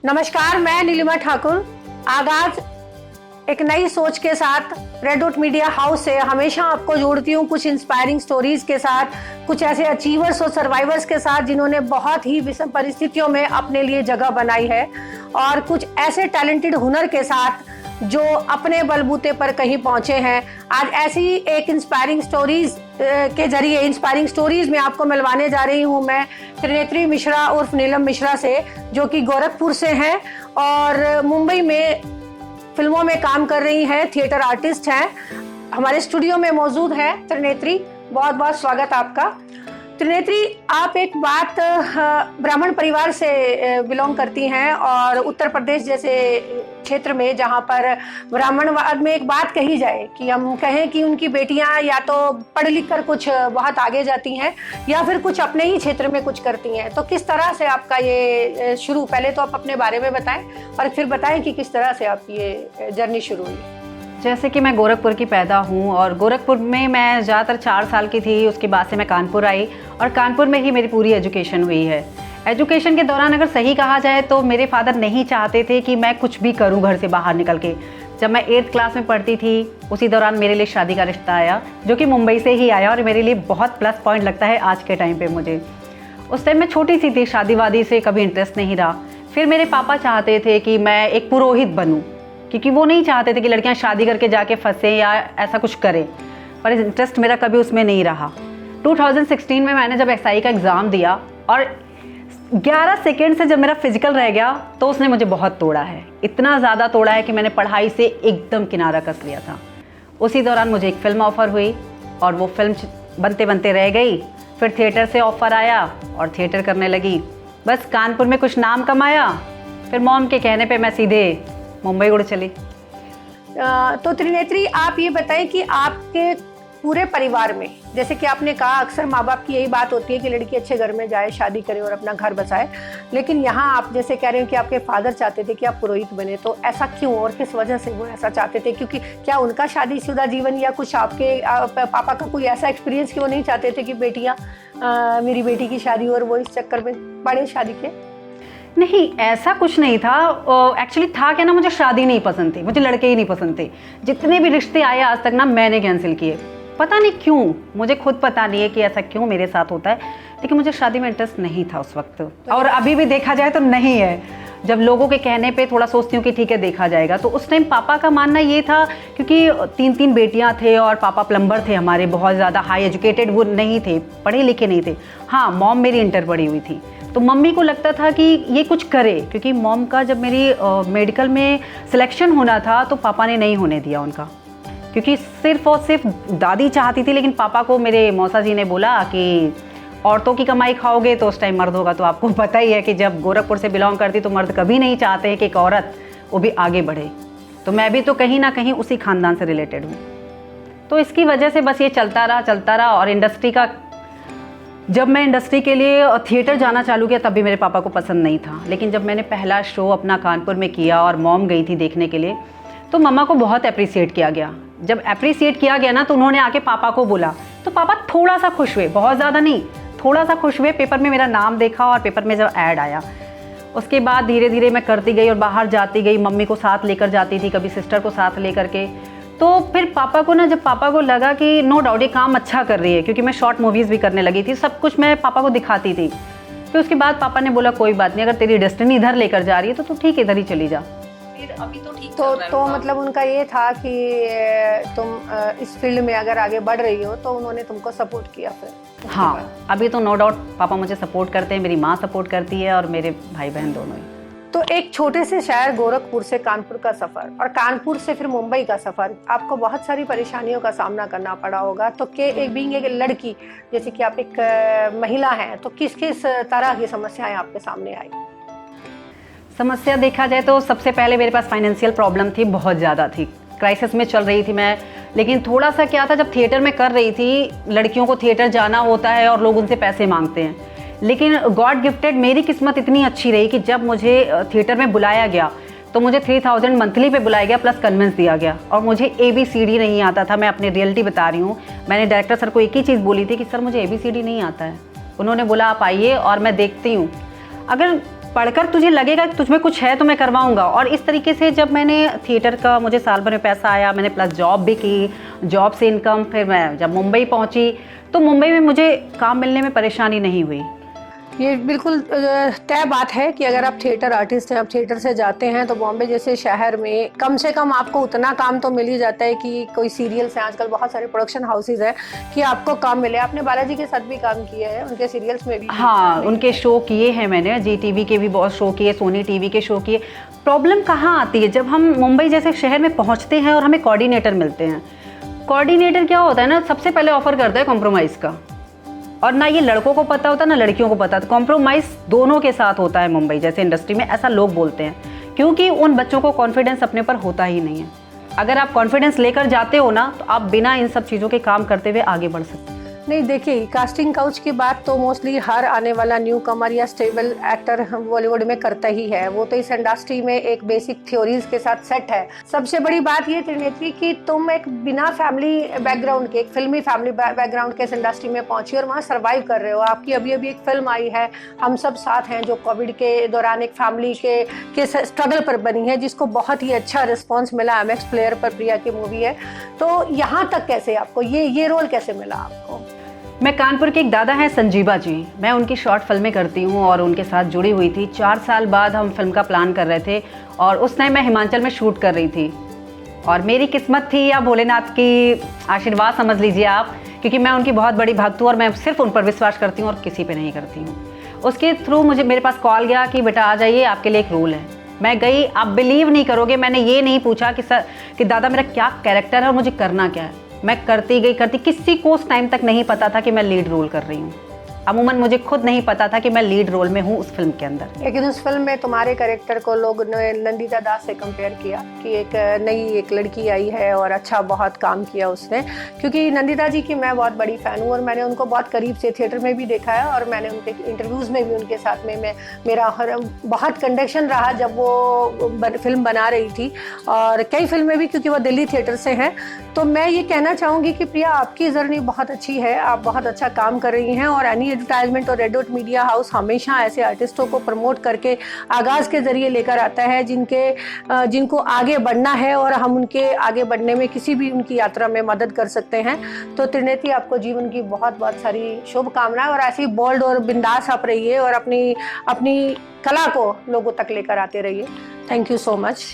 नमस्कार, मैं नीलिमा ठाकुर। आगाज एक नई सोच के साथ रेड डॉट मीडिया हाउस से हमेशा आपको जोड़ती हूँ कुछ इंस्पायरिंग स्टोरीज के साथ, कुछ ऐसे अचीवर्स और सर्वाइवर्स के साथ जिन्होंने बहुत ही विषम परिस्थितियों में अपने लिए जगह बनाई है, और कुछ ऐसे टैलेंटेड हुनर के साथ जो अपने बलबूते पर कहीं पहुंचे हैं। आज ऐसी एक इंस्पायरिंग स्टोरीज के जरिए इंस्पायरिंग स्टोरीज में आपको मिलवाने जा रही हूं मैं त्रिनेत्री मिश्रा उर्फ नीलम मिश्रा से, जो कि गोरखपुर से हैं और मुंबई में फिल्मों में काम कर रही हैं, थिएटर आर्टिस्ट हैं। हमारे स्टूडियो में मौजूद है त्रिनेत्री। बहुत बहुत स्वागत आपका। त्रिनेत्री, आप एक बात ब्राह्मण परिवार से बिलोंग करती हैं और उत्तर प्रदेश जैसे क्षेत्र में जहाँ पर ब्राह्मणवाद में एक बात कही जाए कि हम कहें कि उनकी बेटियाँ या तो पढ़ लिख कर कुछ बहुत आगे जाती हैं या फिर कुछ अपने ही क्षेत्र में कुछ करती हैं, तो किस तरह से आपका ये शुरू, पहले तो आप अपने बारे में बताएं और फिर बताएं कि किस तरह से आप ये जर्नी शुरू हुई। जैसे कि मैं गोरखपुर की पैदा हूँ और गोरखपुर में मैं ज़्यादातर 4 साल की थी। उसके बाद से मैं कानपुर आई और कानपुर में ही मेरी पूरी एजुकेशन हुई है। एजुकेशन के दौरान अगर सही कहा जाए तो मेरे फादर नहीं चाहते थे कि मैं कुछ भी करूँ घर से बाहर निकल के। जब मैं 8th क्लास में पढ़ती थी उसी दौरान मेरे लिए शादी का रिश्ता आया, जो कि मुंबई से ही आया और मेरे लिए बहुत प्लस पॉइंट लगता है आज के टाइम पर मुझे। उस टाइम मैं छोटी सी थी, शादी वादी से कभी इंटरेस्ट नहीं रहा। फिर मेरे पापा चाहते थे कि मैं एक पुरोहित बनूँ, क्योंकि वो नहीं चाहते थे कि लड़कियां शादी करके जाके फंसे या ऐसा कुछ करें, पर इंटरेस्ट मेरा कभी उसमें नहीं रहा। 2016 में मैंने जब SI का एग्ज़ाम दिया और 11 सेकेंड से जब मेरा फिजिकल रह गया तो उसने मुझे बहुत तोड़ा है। इतना ज़्यादा तोड़ा है कि मैंने पढ़ाई से एकदम किनारा कस लिया था। उसी दौरान मुझे एक फ़िल्म ऑफ़र हुई और वो फिल्म बनते बनते रह गई। फिर थिएटर से ऑफ़र आया और थिएटर करने लगी। बस कानपुर में कुछ नाम कमाया, फिर मॉम के कहने पर मैं सीधे मुंबई उड़ चली। तो त्रिनेत्री, आप ये बताएं कि आपके पूरे परिवार में, जैसे कि आपने कहा अक्सर माँ बाप की यही बात होती है कि लड़की अच्छे घर में जाए, शादी करे और अपना घर बसाए, लेकिन यहाँ आप जैसे कह रहे हैं कि आपके फादर चाहते थे कि आप पुरोहित बने, तो ऐसा क्यों और किस वजह से वो ऐसा चाहते थे? क्योंकि क्या उनका शादीशुदा जीवन या कुछ आपके पापा का कोई ऐसा एक्सपीरियंस कि वो नहीं चाहते थे कि बेटियाँ मेरी बेटी की शादी हो और वो इस चक्कर में पड़े शादी के? नहीं, ऐसा कुछ नहीं था। एक्चुअली था क्या ना, मुझे शादी नहीं पसंद थी, मुझे लड़के ही नहीं पसंद थे। जितने भी रिश्ते आए आज तक ना मैंने कैंसिल किए। पता नहीं क्यों, मुझे खुद पता नहीं है कि ऐसा क्यों मेरे साथ होता है, लेकिन मुझे शादी में इंटरेस्ट नहीं था उस वक्त, और अभी भी देखा जाए तो नहीं है। जब लोगों के कहने पे थोड़ा सोचती हूँ कि ठीक है देखा जाएगा। तो उस टाइम पापा का मानना ये था, क्योंकि 3 बेटियाँ थे और पापा प्लम्बर थे हमारे, बहुत ज़्यादा हाई एजुकेटेड वो नहीं थे, पढ़े लिखे नहीं थे। हाँ, मॉम मेरी इंटर पढ़ी हुई थी, तो मम्मी को लगता था कि ये कुछ करे, क्योंकि मॉम का जब मेरी मेडिकल में सिलेक्शन होना था तो पापा ने नहीं होने दिया उनका, क्योंकि सिर्फ और सिर्फ दादी चाहती थी। लेकिन पापा को मेरे मौसा जी ने बोला कि औरतों की कमाई खाओगे तो उस टाइम मर्द होगा। तो आपको पता ही है कि जब गोरखपुर से बिलोंग करती तो मर्द कभी नहीं चाहते हैं कि एक औरत वो भी आगे बढ़े। तो मैं भी तो कहीं ना कहीं उसी खानदान से रिलेटेड हूँ। तो इसकी वजह से बस ये चलता रहा। और इंडस्ट्री का, जब मैं इंडस्ट्री के लिए थिएटर जाना चालू किया तब भी मेरे पापा को पसंद नहीं था। लेकिन जब मैंने पहला शो अपना कानपुर में किया और मॉम गई थी देखने के लिए, तो मम्मा को बहुत अप्रिसिएट किया गया। जब अप्रिसिएट किया गया ना तो उन्होंने आके पापा को बोला, तो पापा थोड़ा सा खुश हुए, बहुत ज़्यादा नहीं, थोड़ा सा खुश हुए। पेपर में मेरा नाम देखा और पेपर में जब ऐड आया, उसके बाद धीरे धीरे मैं करती गई और बाहर जाती गई। मम्मी को साथ लेकर जाती थी, कभी सिस्टर को साथ लेकर के। तो फिर पापा को ना, जब पापा को लगा कि नो डाउट ये काम अच्छा कर रही है, क्योंकि मैं शॉर्ट मूवीज़ भी करने लगी थी, सब कुछ मैं पापा को दिखाती थी। फिर उसके बाद पापा ने बोला कोई बात नहीं, अगर तेरी डेस्टिनी इधर लेकर जा रही है तो तू ठीक है, इधर ही चली जा। फिर अभी तो ठीक तो मतलब उनका ये था कि तुम इस फील्ड में अगर आगे बढ़ रही हो, तो उन्होंने तुमको सपोर्ट किया फिर? हाँ, अभी तो नो डाउट पापा मुझे सपोर्ट करते हैं, मेरी माँ सपोर्ट करती है और मेरे भाई बहन दोनों ही। तो एक छोटे से शहर गोरखपुर से कानपुर का सफर और कानपुर से फिर मुंबई का सफर, आपको बहुत सारी परेशानियों का सामना करना पड़ा होगा। तो एक बीइंग एक लड़की, जैसे कि आप एक महिला हैं, तो किस किस तरह की समस्याएं आपके सामने आई? समस्या देखा जाए तो सबसे पहले मेरे पास फाइनेंशियल प्रॉब्लम थी, बहुत ज़्यादा थी, क्राइसिस में चल रही थी मैं। लेकिन थोड़ा सा क्या था, जब थिएटर में कर रही थी, लड़कियों को थिएटर जाना होता है और लोग उनसे पैसे मांगते हैं। लेकिन गॉड गिफ्टेड मेरी किस्मत इतनी अच्छी रही कि जब मुझे थिएटर में बुलाया गया तो मुझे 3000 मंथली पे बुलाया गया, प्लस कन्वेंस दिया गया। और मुझे ABCD नहीं आता था, मैं अपनी रियलिटी बता रही हूँ। मैंने डायरेक्टर सर को एक ही चीज़ बोली थी कि सर मुझे ABCD नहीं आता है। उन्होंने बोला आप आइए और मैं देखती हूँ। अगर पढ़कर तुझे लगेगा कि तुझमें कुछ है तो मैं करवाऊंगा। और इस तरीके से जब मैंने थिएटर का, मुझे साल भर में पैसा आया, मैंने प्लस जॉब भी की, जॉब से इनकम, फिर मैं जब मुंबई पहुंची तो मुंबई में मुझे काम मिलने में परेशानी नहीं हुई। ये बिल्कुल तय बात है कि अगर आप थिएटर आर्टिस्ट हैं, आप थिएटर से जाते हैं तो बॉम्बे जैसे शहर में कम से कम आपको उतना काम तो मिल ही जाता है कि कोई सीरियल्स हैं, आजकल बहुत सारे प्रोडक्शन हाउसेज हैं कि आपको काम मिले। आपने बालाजी के साथ भी काम किया है, उनके सीरियल्स में भी। हाँ, उनके शो किए हैं मैंने, जी टीवी के भी बहुत शो किए, सोनी टीवी के शो किए। प्रॉब्लम कहाँ आती है, जब हम मुंबई जैसे शहर में पहुँचते हैं और हमें कोऑर्डिनेटर मिलते हैं। कोऑर्डिनेटर क्या होता है ना, सबसे पहले ऑफर करता है कॉम्प्रोमाइज़ का, और ना ये लड़कों को पता होता ना लड़कियों को पता। तो कॉम्प्रोमाइज़ दोनों के साथ होता है मुंबई जैसे इंडस्ट्री में, ऐसा लोग बोलते हैं, क्योंकि उन बच्चों को कॉन्फिडेंस अपने पर होता ही नहीं है। अगर आप कॉन्फिडेंस लेकर जाते हो ना तो आप बिना इन सब चीज़ों के काम करते हुए आगे बढ़ सकते हैं। नहीं, देखिए, कास्टिंग काउच की बात तो मोस्टली हर आने वाला न्यू कमर या स्टेबल एक्टर बॉलीवुड में करता ही है। वो तो इस इंडस्ट्री में एक बेसिक थ्योरीज के साथ सेट है। सबसे बड़ी बात ये त्रिनेत्री कि तुम एक बिना फैमिली बैकग्राउंड के, एक फिल्मी फैमिली बैकग्राउंड के इस इंडस्ट्री में पहुंची और वहाँ सर्वाइव कर रहे हो। आपकी अभी अभी एक फिल्म आई है हम सब साथ हैं, जो कोविड के दौरान एक फैमिली के स्ट्रगल पर बनी है, जिसको बहुत ही अच्छा रिस्पॉन्स मिला। एमएक्स प्लेयर पर प्रिया की मूवी है। तो यहाँ तक कैसे आपको ये रोल कैसे मिला आपको? मैं कानपुर के एक दादा हैं संजीवा जी, मैं उनकी शॉर्ट फिल्में करती हूँ और उनके साथ जुड़ी हुई थी। 4 साल बाद हम फिल्म का प्लान कर रहे थे और उस टाइम मैं हिमाचल में शूट कर रही थी। और मेरी किस्मत थी या भोलेनाथ की आशीर्वाद समझ लीजिए आप, क्योंकि मैं उनकी बहुत बड़ी भक्त हूँ और मैं सिर्फ उन पर विश्वास करती हूँ और किसी पे नहीं करती हूँ। उसके थ्रू मेरे पास कॉल गया कि बेटा आ जाइए, आपके लिए एक रोल है। मैं गई, आप बिलीव नहीं करोगे, मैंने ये नहीं पूछा कि दादा मेरा क्या कैरेक्टर है और मुझे करना क्या है। मैं करती गई, किसी को उस टाइम तक नहीं पता था कि मैं लीड रोल कर रही हूँ। अमूमन मुझे खुद नहीं पता था कि मैं लीड रोल में हूँ उस फिल्म के अंदर। लेकिन उस फिल्म में तुम्हारे कैरेक्टर को लोग ने नंदिता दास से कंपेयर किया कि एक नई लड़की आई है और अच्छा बहुत काम किया उसने। क्योंकि नंदिता जी की मैं बहुत बड़ी फ़ैन हूँ और मैंने उनको बहुत करीब से थिएटर में भी देखा है और मैंने उनके इंटरव्यूज़ में भी उनके साथ में मेरा बहुत कंडक्शन रहा जब वो फिल्म बना रही थी, और कई फिल्में भी, क्योंकि वो दिल्ली थिएटर से हैं। तो मैं ये कहना चाहूँगी कि प्रिया, आपकी जर्नी बहुत अच्छी है, आप बहुत अच्छा काम कर रही हैं और एनी एडवर्टाइजमेंट और रेड डॉट मीडिया हाउस हमेशा ऐसे आर्टिस्टों को प्रमोट करके आगाज़ के ज़रिए लेकर आता है जिनको आगे बढ़ना है और हम उनके आगे बढ़ने में किसी भी उनकी यात्रा में मदद कर सकते हैं। तो त्रिनेत्री, आपको जीवन की बहुत बहुत सारी शुभकामनाएं और ऐसी बोल्ड और बिंदास आप रहिए और अपनी कला को लोगों तक लेकर आते रहिए। Thank you so much.